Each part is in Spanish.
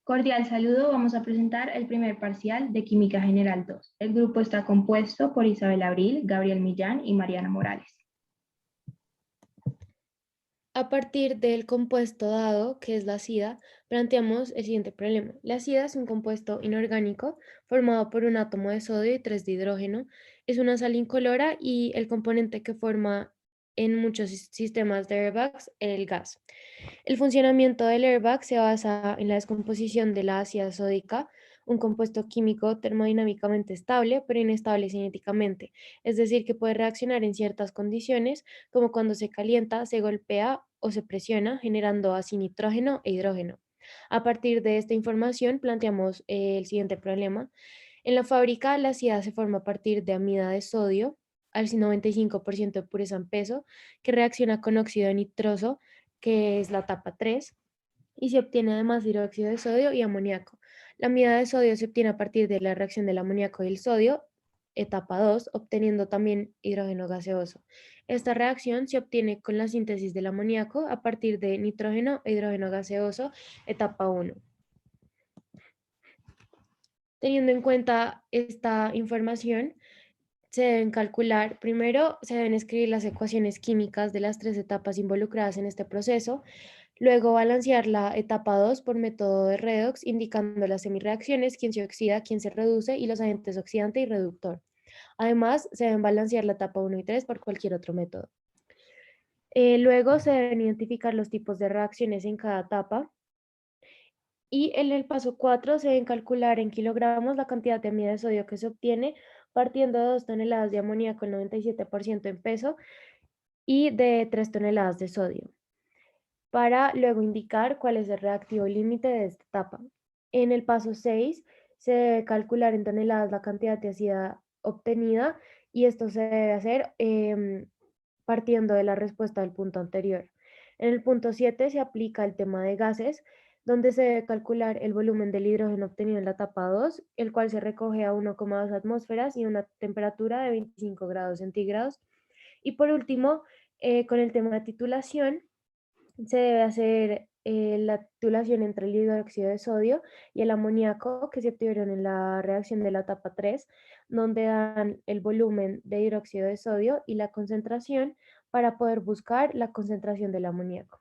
Cordial saludo, vamos a presentar el primer parcial de Química General 2. El grupo está compuesto por Isabel Abril, Gabriel Millán y Mariana Morales. A partir del compuesto dado, que es la sida, planteamos el siguiente problema. La sida es un compuesto inorgánico formado por un átomo de sodio y 3 de hidrógeno. Es una sal incolora y el componente que forma en muchos sistemas de airbags el gas. El funcionamiento del airbag se basa en la descomposición de la ácida sódica, un compuesto químico termodinámicamente estable, pero inestable cinéticamente, es decir, que puede reaccionar en ciertas condiciones, como cuando se calienta, se golpea o se presiona, generando así nitrógeno e hidrógeno. A partir de esta información, planteamos el siguiente problema. En la fábrica, la ácida se forma a partir de amida de sodio, al 95% de pureza en peso, que reacciona con óxido de nitroso, que es la etapa 3, y se obtiene además hidróxido de sodio y amoníaco. La amida de sodio se obtiene a partir de la reacción del amoníaco y el sodio, etapa 2, obteniendo también hidrógeno gaseoso. Esta reacción se obtiene con la síntesis del amoníaco a partir de nitrógeno e hidrógeno gaseoso, etapa 1. Teniendo en cuenta esta información, se deben calcular, primero se deben escribir las ecuaciones químicas de las tres etapas involucradas en este proceso, luego balancear la etapa 2 por método de redox, indicando las semireacciones, quién se oxida, quién se reduce y los agentes oxidante y reductor. Además, se deben balancear la etapa 1 y 3 por cualquier otro método. Luego se deben identificar los tipos de reacciones en cada etapa. Y en el paso 4 se deben calcular en kilogramos la cantidad de amida de sodio que se obtiene partiendo de 2 toneladas de amoníaco, el 97% en peso, y de 3 toneladas de sodio, para luego indicar cuál es el reactivo límite de esta etapa. En el paso 6 se debe calcular en toneladas la cantidad de ácida obtenida y esto se debe hacer partiendo de la respuesta del punto anterior. En el punto 7 se aplica el tema de gases, donde se debe calcular el volumen del hidrógeno obtenido en la etapa 2, el cual se recoge a 1,2 atmósferas y una temperatura de 25 grados centígrados. Y por último, con el tema de titulación, se debe hacer la titulación entre el hidróxido de sodio y el amoníaco que se obtuvieron en la reacción de la etapa 3, donde dan el volumen de hidróxido de sodio y la concentración para poder buscar la concentración del amoníaco.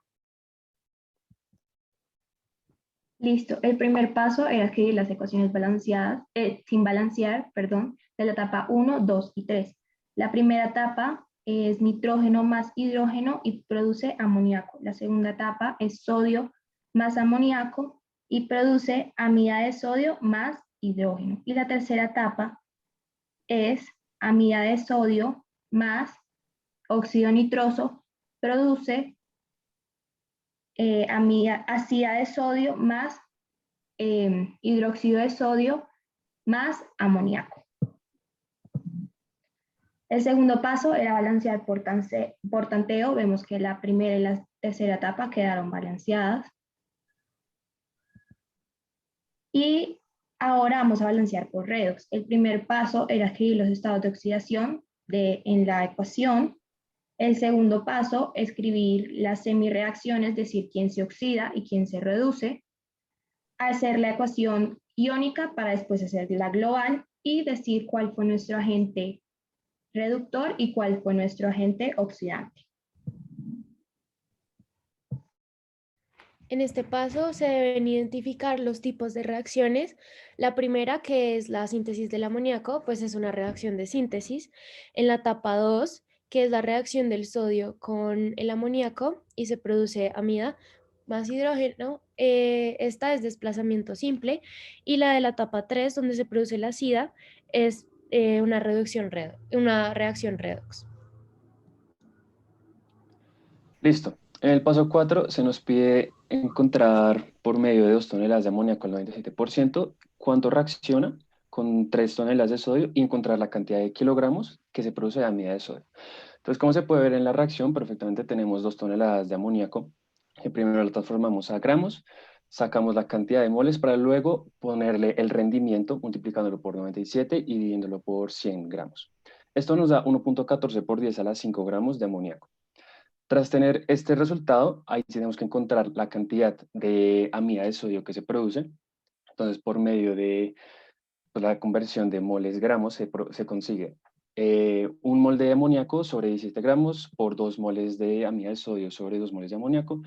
Listo, el primer paso era escribir las ecuaciones balanceadas, sin balancear, perdón, de la etapa 1, 2 y 3. La primera etapa es nitrógeno más hidrógeno y produce amoníaco. La segunda etapa es sodio más amoníaco y produce amida de sodio más hidrógeno. Y la tercera etapa es amida de sodio más óxido nitroso, produce ácida de sodio más hidróxido de sodio más amoníaco. El segundo paso era balancear por tanteo. Vemos que la primera y la tercera etapa quedaron balanceadas. Y ahora vamos a balancear por redox. El primer paso era escribir los estados de oxidación en la ecuación. El segundo paso, escribir las semireacciones, es decir, quién se oxida y quién se reduce. Hacer la ecuación iónica para después hacer la global y decir cuál fue nuestro agente reductor y cuál fue nuestro agente oxidante. En este paso se deben identificar los tipos de reacciones. La primera, que es la síntesis del amoníaco, pues es una reacción de síntesis. En la etapa 2, que es la reacción del sodio con el amoníaco y se produce amida más hidrógeno, esta es desplazamiento simple. Y la de la etapa 3, donde se produce la sida, es una reacción redox. Listo. En el paso 4 se nos pide encontrar por medio de 2 toneladas de amoníaco al 97% cuánto reacciona con 3 toneladas de sodio y encontrar la cantidad de kilogramos que se produce de amida de sodio. Entonces, como se puede ver en la reacción, perfectamente tenemos 2 toneladas de amoníaco. Primero la transformamos a gramos, sacamos la cantidad de moles para luego ponerle el rendimiento multiplicándolo por 97 y dividiéndolo por 100 gramos. Esto nos da 1,14 por 10 a la 5 gramos de amoníaco. Tras tener este resultado, ahí tenemos que encontrar la cantidad de amida de sodio que se produce Entonces, por medio de pues, la conversión de moles gramos se consigue 1 mol de amoníaco sobre 17 gramos por 2 moles de amida de sodio sobre 2 moles de amoníaco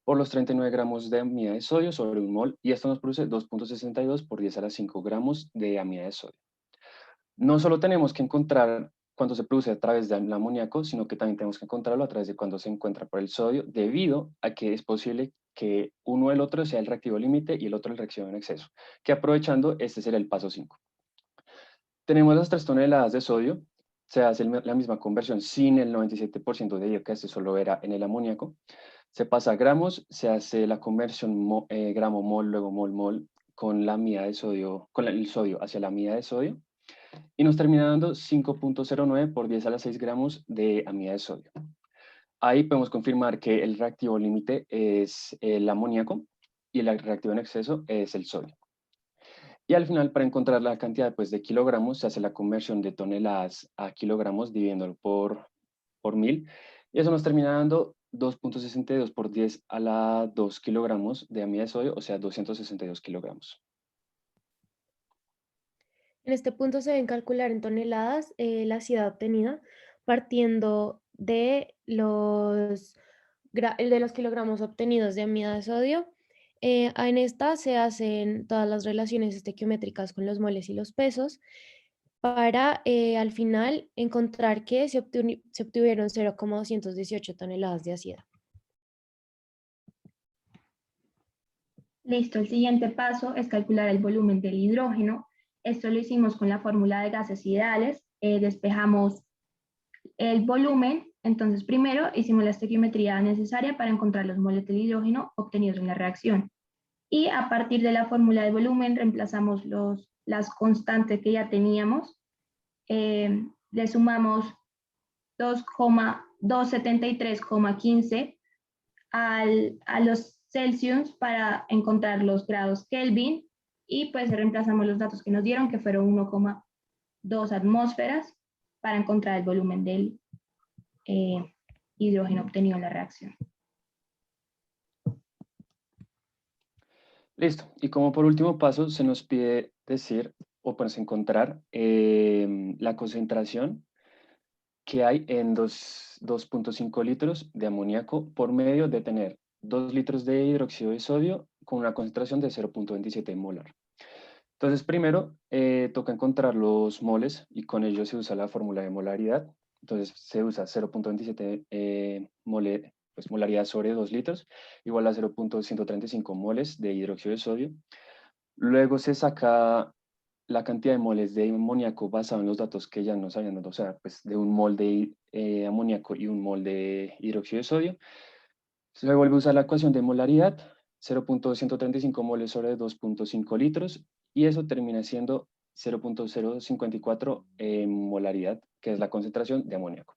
por los 39 gramos de amida de sodio sobre 1 mol, y esto nos produce 2.62 por 10 a la 5 gramos de amida de sodio. No solo tenemos que encontrar cuando se produce a través del amoníaco, sino que también tenemos que encontrarlo a través de cuando se encuentra por el sodio, debido a que es posible que uno o el otro sea el reactivo límite y el otro el reactivo en exceso, que aprovechando, este será el paso 5. Tenemos las 3 toneladas de sodio, se hace la misma conversión sin el 97% de ello, que este solo era en el amoníaco. Se pasa a gramos, se hace la conversión gramo-mol, luego mol-mol, con la amida de sodio, con el sodio hacia la amida de sodio, y nos termina dando 5.09 por 10 a la 6 gramos de amida de sodio. Ahí podemos confirmar que el reactivo límite es el amoníaco y el reactivo en exceso es el sodio. Y al final, para encontrar la cantidad pues, de kilogramos, se hace la conversión de toneladas a kilogramos dividiéndolo por 1000. Y eso nos termina dando 2.62 por 10 a la 2 kilogramos de amida de sodio, o sea, 262 kilogramos. En este punto se deben calcular en toneladas la acidad obtenida partiendo de de los kilogramos obtenidos de amida de sodio. En esta se hacen todas las relaciones estequiométricas con los moles y los pesos para al final encontrar que se obtuvieron 0,218 toneladas de acidad. Listo, el siguiente paso es calcular el volumen del hidrógeno. Esto lo hicimos con la fórmula de gases ideales. Despejamos el volumen, entonces primero hicimos la estequiometría necesaria para encontrar los moles del hidrógeno obtenidos en la reacción. Y a partir de la fórmula de volumen reemplazamos las constantes que ya teníamos. Le sumamos 273,15 a los Celsius para encontrar los grados Kelvin, y pues reemplazamos los datos que nos dieron, que fueron 1,2 atmósferas, para encontrar el volumen del hidrógeno obtenido en la reacción. Listo. Y como por último paso, se nos pide decir o pues encontrar la concentración que hay en 2.5 litros de amoníaco por medio de tener 2 litros de hidróxido de sodio con una concentración de 0.27 molar. Entonces, primero toca encontrar los moles y con ello se usa la fórmula de molaridad. Entonces, se usa 0.27 pues, molaridad sobre 2 litros, igual a 0.135 moles de hidróxido de sodio. Luego se saca la cantidad de moles de amoníaco basado en los datos que ya nos habían dado, o sea, pues de 1 mol de amoníaco y 1 mol de hidróxido de sodio. Se vuelve a usar la ecuación de molaridad, 0.135 moles sobre 2.5 litros, y eso termina siendo 0.054 molaridad, que es la concentración de amoníaco.